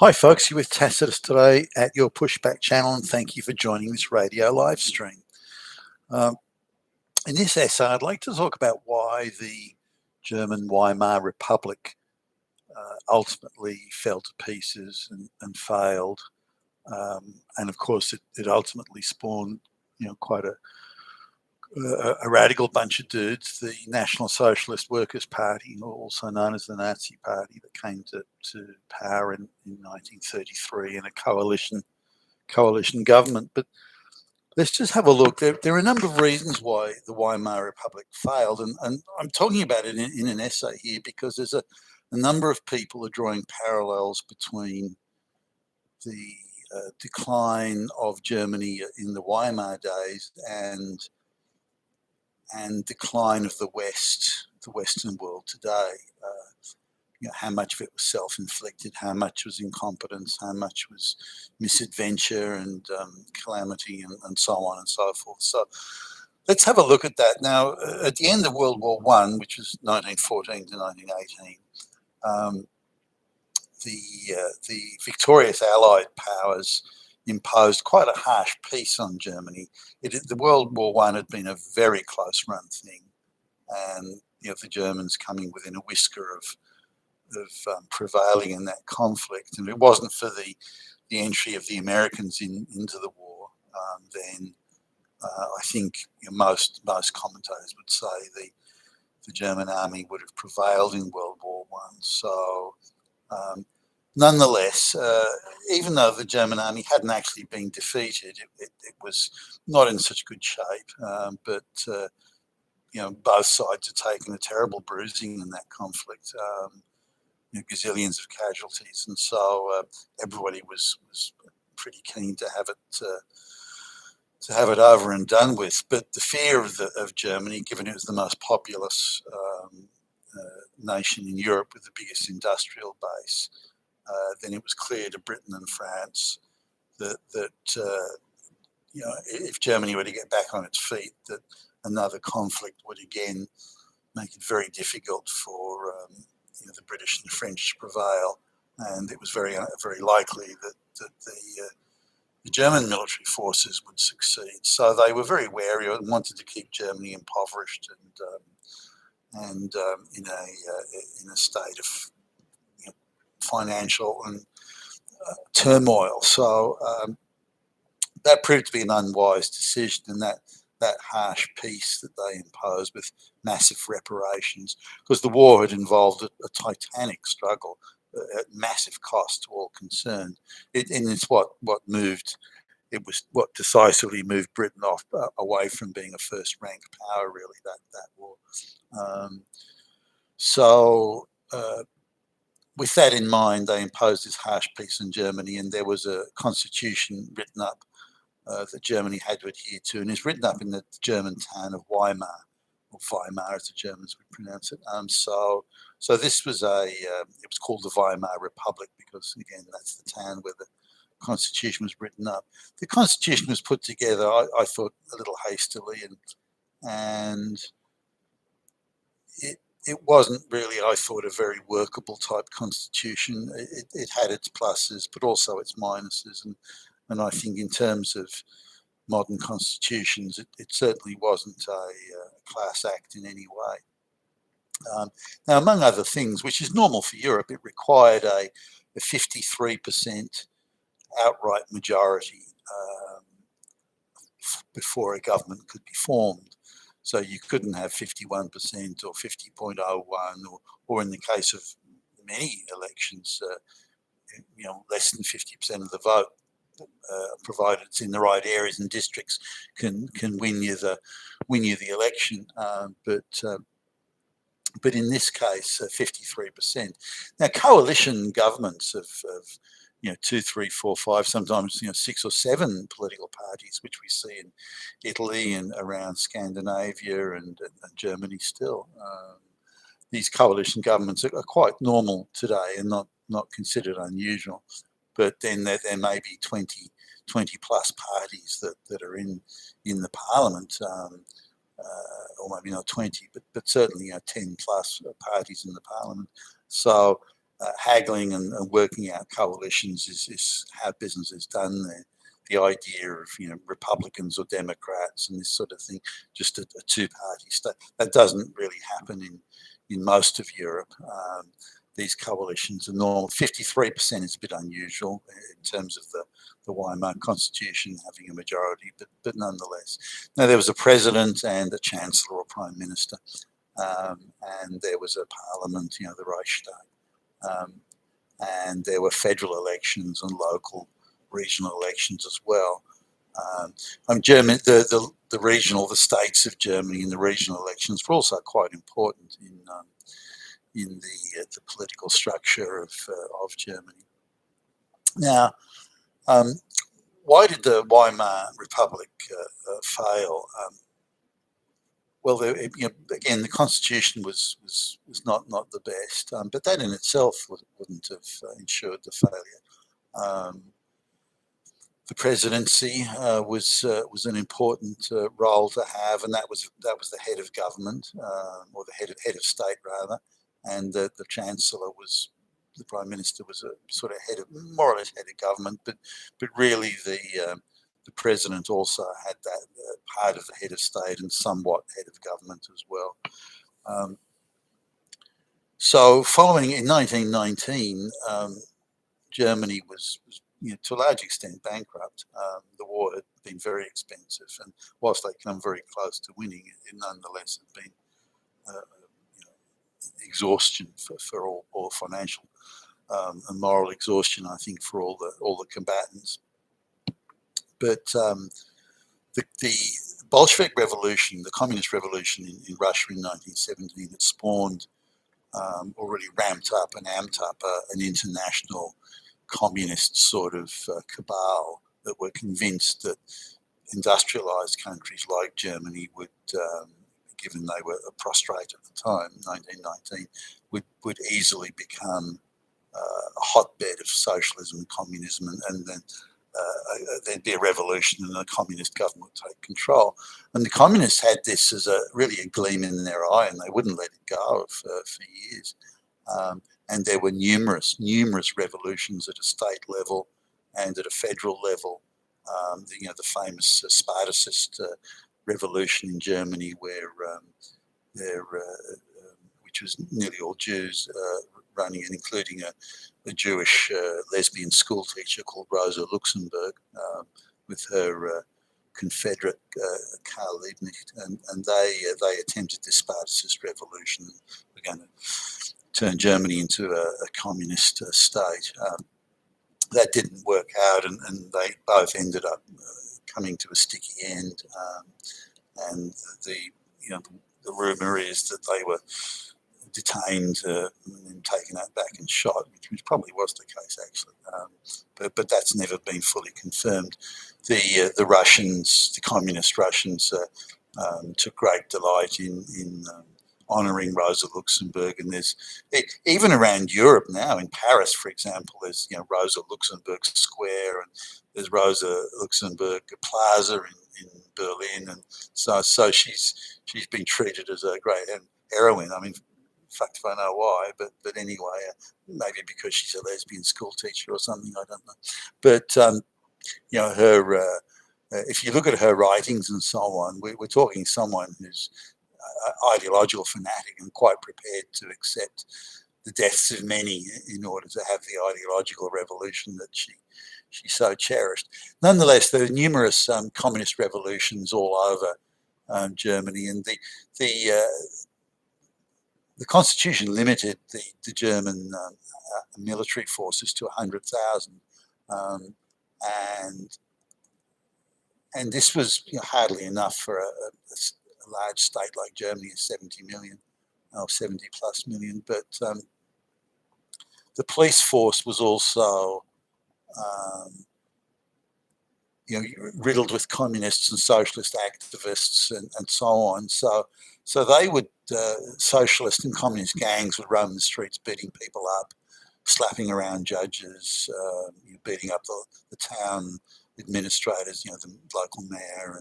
Hi folks, you're with Tacitus today at your Pushback channel, and thank you for joining this radio live stream. Um, in this essay, I'd like to talk about why the German Weimar Republic ultimately fell to pieces and failed. And of course, it ultimately spawned, quite a radical bunch of dudes, the National Socialist Workers' Party, also known as the Nazi Party, that came to power in 1933 in a coalition government. But let's just have a look. There are a number of reasons why the Weimar Republic failed, and I'm talking about it in an essay here because there's a number of people are drawing parallels between the decline of Germany in the Weimar days and decline of the Western world today. How much of it was self-inflicted, how much was incompetence, how much was misadventure and calamity, and so on and so forth. So let's have a look at that. Now, at the end of World War I, which was 1914 to 1918, the victorious Allied powers imposed quite a harsh peace on Germany. The World War I had been a very close-run thing, and the Germans coming within a whisker of prevailing in that conflict. And if it wasn't for the entry of the Americans into the war, then I think most commentators would say the German army would have prevailed in World War I. So nonetheless, even though the German army hadn't actually been defeated, it was not in such good shape. But both sides had taken a terrible bruising in that conflict. Gazillions of casualties, and so everybody was pretty keen to have it over and done with. But the fear of Germany, given it was the most populous nation in Europe with the biggest industrial base, then it was clear to Britain and France that if Germany were to get back on its feet, that another conflict would again make it very difficult for the British and the French to prevail, and it was very likely that the German military forces would succeed. So they were very wary and wanted to keep Germany impoverished and in a state of financial and turmoil. So that proved to be an unwise decision, and that harsh peace that they imposed with massive reparations, because the war had involved a titanic struggle at massive cost to all concerned. And it's what moved. It was what decisively moved Britain away from being a first-rank power. Really, that war. So with that in mind, they imposed this harsh peace on Germany, and there was a constitution written up that Germany had to adhere to, and is written up in the German town of Weimar, or Weimar as the Germans would pronounce it. So this was it was called the Weimar Republic because, again, that's the town where the Constitution was written up. The Constitution was put together, I thought, a little hastily, and it wasn't really, I thought, a very workable type constitution. It had its pluses, but also its minuses, and I think in terms of modern constitutions, it certainly wasn't a class act in any way. Now, among other things, which is normal for Europe, it required a 53% outright majority before a government could be formed. So you couldn't have 51% or 50.01, or in the case of many elections, less than 50% of the vote, provided it's in the right areas and districts, can win you the election. But in this case, 53%. Now, coalition governments of 2, 3, 4, 5, sometimes 6 or 7 political parties, which we see in Italy and around Scandinavia and Germany still. These coalition governments are quite normal today and not considered unusual. But then there may be 20 plus parties that are in the parliament, or maybe not 20, but certainly 10 plus parties in the parliament. So haggling and working out coalitions is how business is done there. The idea of Republicans or Democrats and this sort of thing, just a two-party state, that doesn't really happen in most of Europe. These coalitions are normal. 53% is a bit unusual in terms of the Weimar Constitution having a majority, but nonetheless. Now, there was a president and a chancellor or prime minister, and there was a parliament, the Reichstag. And there were federal elections and local regional elections as well. Germany, the states of Germany and the regional elections were also quite important in the political structure of Germany. Now, why did the Weimar Republic fail? Well, again, the constitution was not the best, but that in itself wouldn't have ensured the failure. The presidency was an important role to have, and that was the head of government, or the head of state rather, and the chancellor was. The prime minister was a sort of more or less head of government, but really the president also had that part of the head of state and somewhat head of government as well. So following in 1919, Germany was to a large extent bankrupt. The war had been very expensive, and whilst they come very close to winning, it nonetheless had been exhaustion for all financial and moral exhaustion, I think, for all the combatants. But the Bolshevik Revolution, the Communist Revolution in Russia in 1917, had spawned, already ramped up and amped up an international communist sort of cabal that were convinced that industrialized countries like Germany would, given they were prostrate at the time, 1919, would easily become a hotbed of socialism and communism, and then there'd be a revolution and a communist government would take control. And the communists had this as really a gleam in their eye, and they wouldn't let it go for years. And there were numerous revolutions at a state level and at a federal level. The famous Spartacist revolution in Germany, where which was nearly all Jews running, and including a Jewish lesbian school teacher called Rosa Luxemburg, with her Confederate Karl Liebknecht, and they attempted this Spartacist revolution. We're going to turn Germany into a communist state. That didn't work out, and they both ended up coming to a sticky end. And the rumor is that they were detained and then taken out back and shot, which probably was the case actually. But that's never been fully confirmed. The Russians, the communist Russians, took great delight in honouring Rosa Luxemburg, and there's even around Europe now, in Paris, for example, there's Rosa Luxemburg Square, and there's Rosa Luxemburg Plaza in Berlin, and so she's been treated as a great heroine. I mean, in fact, if I know why, but anyway, maybe because she's a lesbian school teacher or something, I don't know. But her, if you look at her writings and so on, we're talking someone who's ideological fanatic and quite prepared to accept the deaths of many in order to have the ideological revolution that she so cherished. Nonetheless, there are numerous communist revolutions all over Germany, and the constitution limited the German military forces to 100,000, and this was hardly enough for a large state like Germany, 70 million or 70 plus million. But the police force was also riddled with communists and socialist activists and so on. So they would, socialist and communist gangs would roam the streets, beating people up, slapping around judges, beating up the town administrators, the local mayor,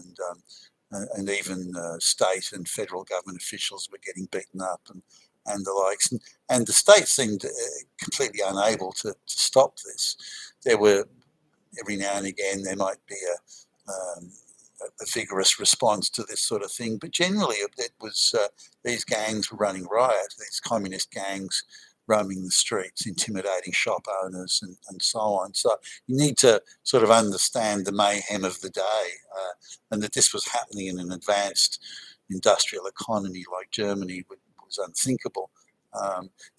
and even state and federal government officials were getting beaten up and the likes. And the state seemed completely completely unable to stop this. There were, every now and again, there might be a vigorous response to this sort of thing, but generally it was these gangs were running riot, these communist gangs roaming the streets, intimidating shop owners and so on. So you need to sort of understand the mayhem of the day, and that this was happening in an advanced industrial economy like Germany was unthinkable.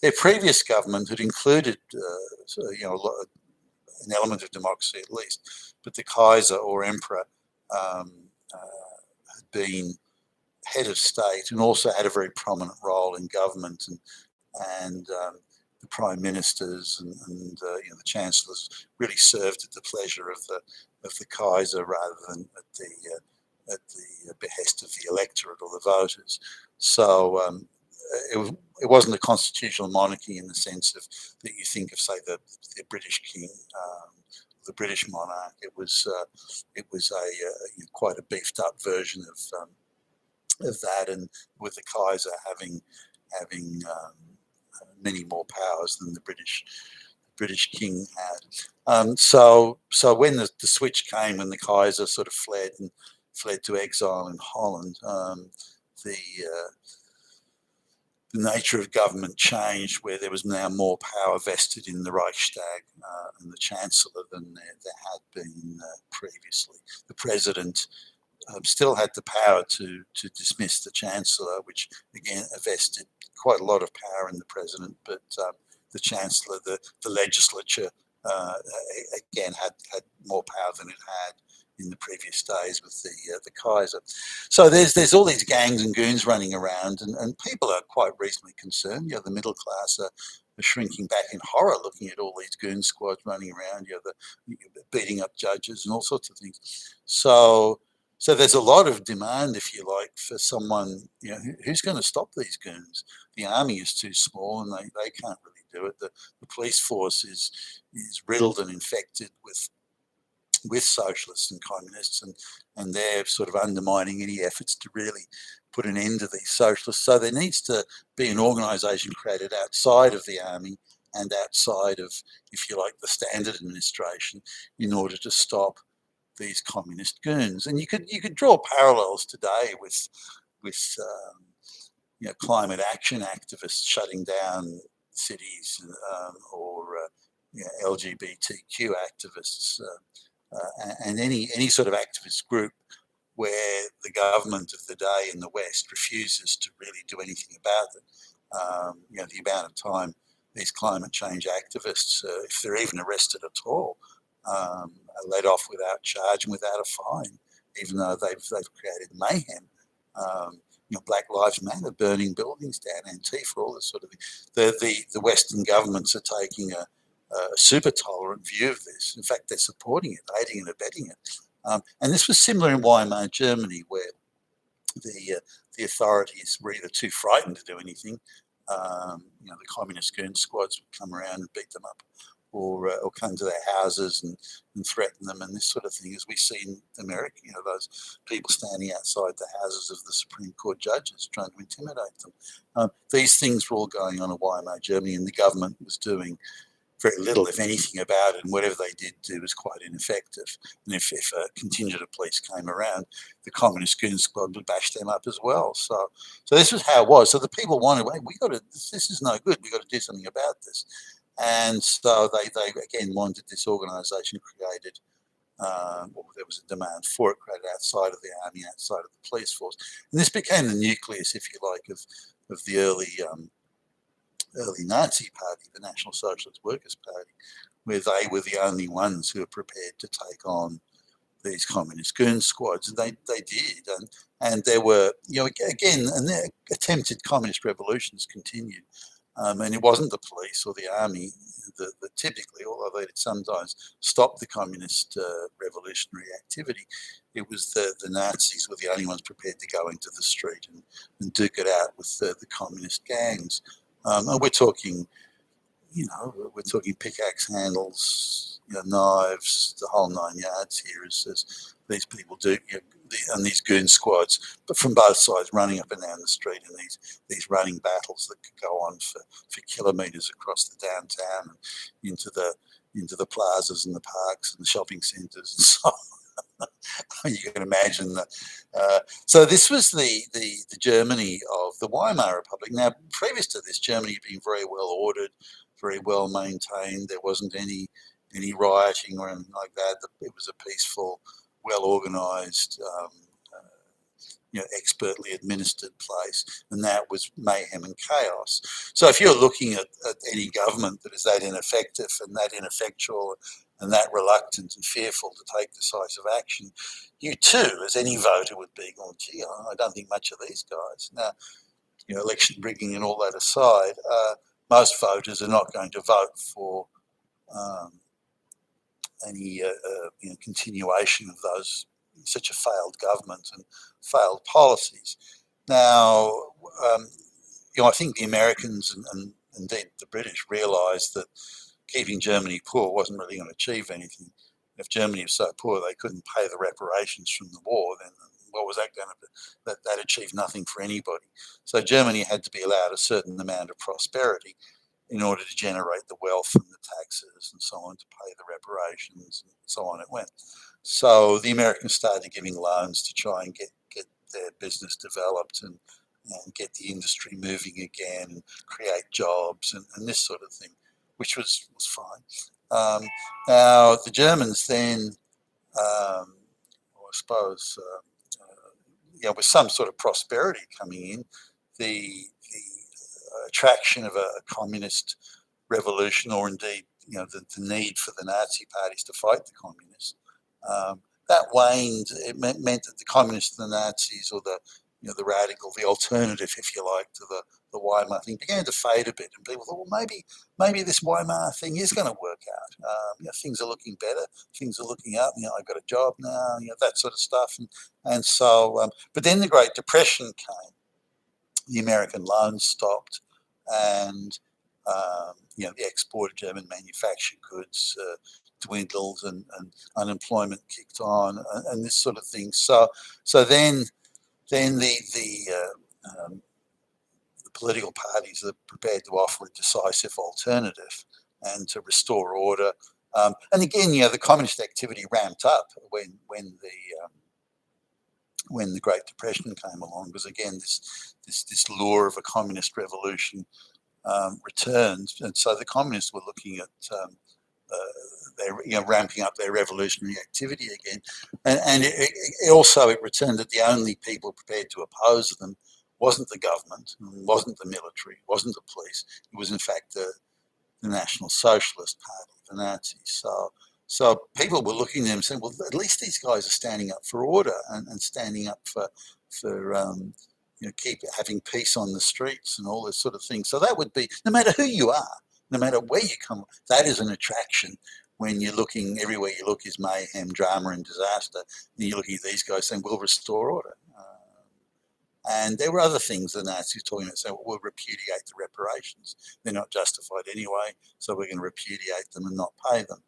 Their previous government had included, an element of democracy at least, but the Kaiser or emperor had been head of state and also had a very prominent role in government, and the prime ministers and the chancellors really served at the pleasure of the Kaiser rather than at the behest of the electorate or the voters. So it wasn't a constitutional monarchy in the sense of that you think of, say, the British king, the British monarch. It was a quite a beefed up version of that, and with the Kaiser having many more powers than the British king had. So when the switch came, when the Kaiser sort of fled to exile in Holland, the nature of government changed, where there was now more power vested in the Reichstag and the Chancellor than there had been previously. The President still had the power to dismiss the Chancellor, which again vested quite a lot of power in the President, but the Chancellor, the legislature, again had more power than it had in the previous days with the Kaiser. So there's all these gangs and goons running around, and people are quite reasonably concerned. The middle class are shrinking back in horror looking at all these goon squads running around, the beating up judges and all sorts of things. So there's a lot of demand, if you like, for someone, who's going to stop these goons. The army is too small and they can't really do it. The police force is riddled and infected with socialists and communists, and they're sort of undermining any efforts to really put an end to these socialists. So there needs to be an organisation created outside of the army and outside of, if you like, the standard administration in order to stop these communist goons. And you could draw parallels today with climate action activists shutting down cities, or LGBTQ activists, and any sort of activist group where the government of the day in the West refuses to really do anything about it. The amount of time these climate change activists, if they're even arrested at all, are let off without charge and without a fine, even though they've created mayhem. Black Lives Matter, burning buildings down, Antifa, all this sort of thing. The Western governments are taking a super tolerant view of this. In fact, they're supporting it, aiding and abetting it. And this was similar in Weimar Germany, where the authorities were either too frightened to do anything. The communist goon squads would come around and beat them up, or come to their houses and threaten them, and this sort of thing, as we see in America. Those people standing outside the houses of the Supreme Court judges trying to intimidate them. These things were all going on in Weimar Germany, and the government was doing very little, if anything, about it, and whatever they did do was quite ineffective. And if a contingent of police came around, the communist goon squad would bash them up as well. So this was how it was. So the people wanted, this is no good. We got to do something about this. And so they again wanted this organisation created, or there was a demand for it created outside of the army, outside of the police force. And this became the nucleus, if you like, of the early Nazi party, the National Socialist Workers' Party, where they were the only ones who were prepared to take on these communist goon squads. And they did. And there were, again, and their attempted communist revolutions continued. And it wasn't the police or the army that typically, although they did sometimes stop the communist revolutionary activity, it was the Nazis were the only ones prepared to go into the street and duke it out with the communist gangs. And we're talking pickaxe handles, knives, the whole 9 yards. Here is these people do, and these goon squads, but from both sides, running up and down the street in these running battles that could go on for kilometres across the downtown and into the plazas and the parks and the shopping centres and so on. You can imagine that. So this was the Germany of the Weimar Republic. Now, previous to this, Germany had been very well ordered, very well maintained. There wasn't any rioting or anything like that. It was a peaceful, well organised, expertly administered place, and that was mayhem and chaos. So if you're looking at any government that is that ineffective and that ineffectual and that reluctant and fearful to take decisive action, you too, as any voter would be, going, gee, I don't think much of these guys. Now, election rigging and all that aside, most voters are not going to vote for any continuation of such a failed government and failed policies. Now, I think the Americans and indeed the British realised that keeping Germany poor wasn't really going to achieve anything. If Germany was so poor they couldn't pay the reparations from the war, then what was that going to be? That achieved nothing for anybody. So Germany had to be allowed a certain amount of prosperity in order to generate the wealth and the taxes and so on to pay the reparations and so on it went. So the Americans started giving loans to try and get their business developed and get the industry moving again and create jobs and this sort of thing, which was fine. Now, the Germans then, I suppose, with some sort of prosperity coming in, the attraction of a communist revolution, or indeed, the need for the Nazi parties to fight the communists, that waned. It meant that the communists and the Nazis, or the radical, the alternative, if you like, to the Weimar thing, began to fade a bit, and people thought, well, maybe this Weimar thing is going to work out. Things are looking better, things are looking up. I've got a job now, that sort of stuff, and so. But then the Great Depression came. The American loans stopped, and the export of German manufactured goods dwindled, and unemployment kicked on, and this sort of thing. So then the political parties are prepared to offer a decisive alternative and to restore order. And again, the communist activity ramped up when the Great Depression came along, because again, this lure of a communist revolution returned, and so the communists were looking at ramping up their revolutionary activity again, and it returned that the only people prepared to oppose them wasn't the government, wasn't the military, wasn't the police. It was in fact the National Socialist Party, the Nazis. So people were looking at them saying, well, at least these guys are standing up for order and standing up for keep having peace on the streets and all this sort of thing. So that would be, no matter who you are, no matter where you come, that is an attraction. When you're looking, everywhere you look is mayhem, drama and disaster, and you're looking at these guys saying, we'll restore order. And there were other things the Nazis talking about, saying, we'll repudiate the reparations. They're not justified anyway, so we're going to repudiate them and not pay them.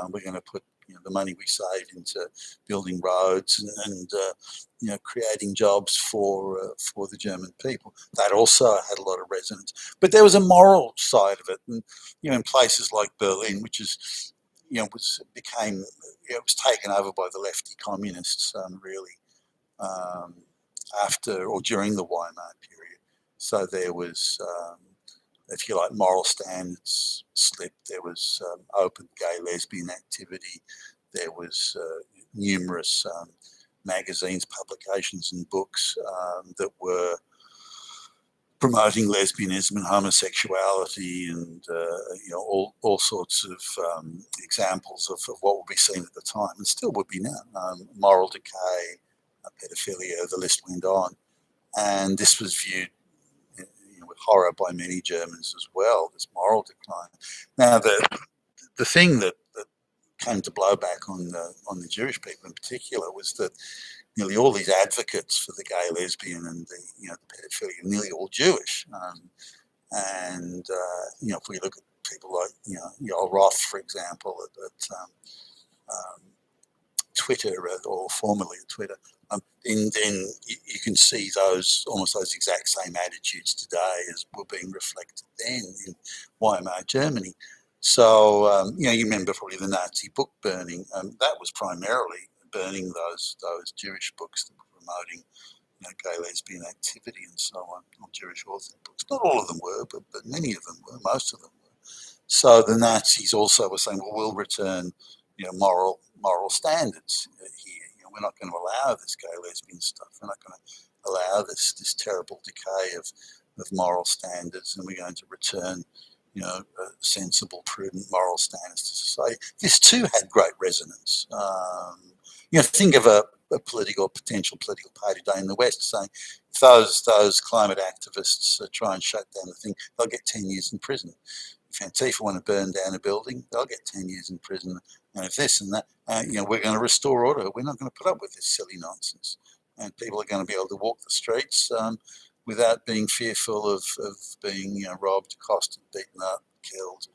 We're going to put the money we saved into building roads and creating jobs for the German people. That also had a lot of resonance. But there was a moral side of it, and in places like Berlin, which is was taken over by the lefty communists really after or during the Weimar period. So there was, if you like, moral standards slipped. There was open gay lesbian activity. There was numerous magazines, publications and books that were promoting lesbianism and homosexuality, and all sorts of examples of what would be seen at the time and still would be now. Moral decay, pedophilia, the list went on. And this was viewed with horror by many Germans as well, this moral decline. Now, the thing that came to blow back on the Jewish people in particular was that nearly all these advocates for the gay, lesbian, and the pedophilia are nearly all Jewish. If we look at people like, Roth, for example, at Twitter, or formerly at Twitter. Then you can see almost those exact same attitudes today as were being reflected then in Weimar Germany. So you remember probably the Nazi book burning. That was primarily burning those Jewish books that were promoting gay lesbian activity and so on Jewish author books. Not all of them were, but many of them were. Most of them were. So the Nazis also were saying, well, we'll return, moral standards here. We're not going to allow this gay lesbian stuff. We're not going to allow this terrible decay of moral standards, and we're going to return, sensible, prudent moral standards to society. This too had great resonance. Think of a potential political party today in the West saying, if those climate activists try and shut down the thing, they'll get 10 years in prison. If Antifa want to burn down a building, they'll get 10 years in prison. And if this and that, we're going to restore order. We're not going to put up with this silly nonsense. And people are going to be able to walk the streets without being fearful of being robbed, accosted, beaten up, killed.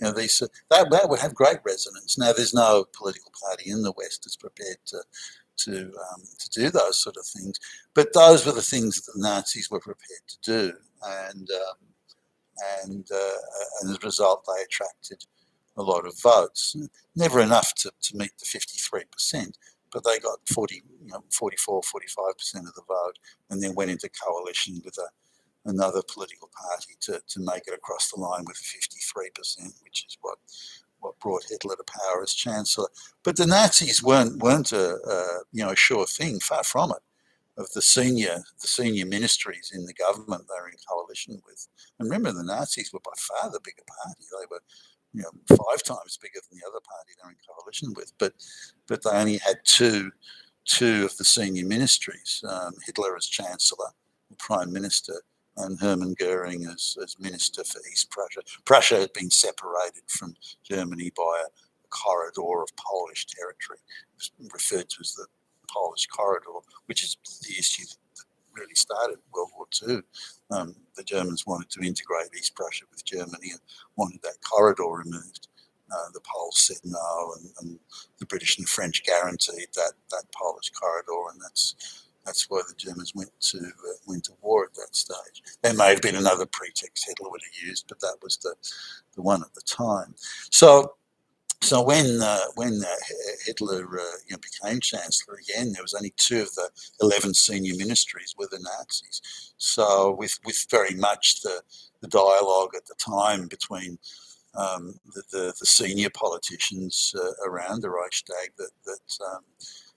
That would have great resonance. Now, there's no political party in the West that's prepared to do those sort of things. But those were the things that the Nazis were prepared to do. And as a result, they attracted a lot of votes. Never enough to meet the 53%, but they got 44, 45% of the vote, and then went into coalition with another political party to make it across the line with 53%, which is what brought Hitler to power as chancellor. But the Nazis weren't a sure thing. Far from it. Of the senior ministries in the government they were in coalition with. And remember, the Nazis were by far the bigger party. They were 5 times bigger than the other party they were in coalition with. But they only had two of the senior ministries, Hitler as chancellor, the prime minister, and Hermann Goering as minister for East Prussia. Prussia had been separated from Germany by a corridor of Polish territory, referred to as the Polish corridor, which is the issue that really started World War II. The Germans wanted to integrate East Prussia with Germany and wanted that corridor removed. The Poles said no, and the British and French guaranteed that Polish corridor, and that's why the Germans went to war at that stage. There may have been another pretext Hitler would have used, but that was the one at the time. So when Hitler became chancellor again, there was only 2 of the 11 senior ministries were the Nazis. So with very much the dialogue at the time between the senior politicians around the Reichstag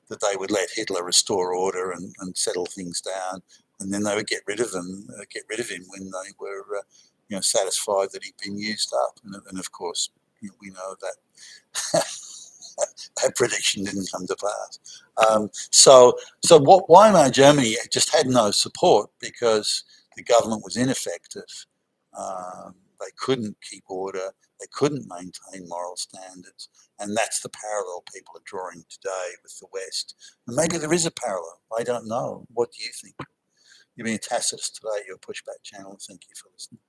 that they would let Hitler restore order and settle things down, and then they would get rid of him when they were satisfied that he'd been used up, and of course. We know that that prediction didn't come to pass. So what Weimar Germany just had no support because the government was ineffective. They couldn't keep order. They couldn't maintain moral standards. And that's the parallel people are drawing today with the West. And maybe there is a parallel. I don't know. What do you think? You've been Tacitus today, your Pushback channel. Thank you for listening.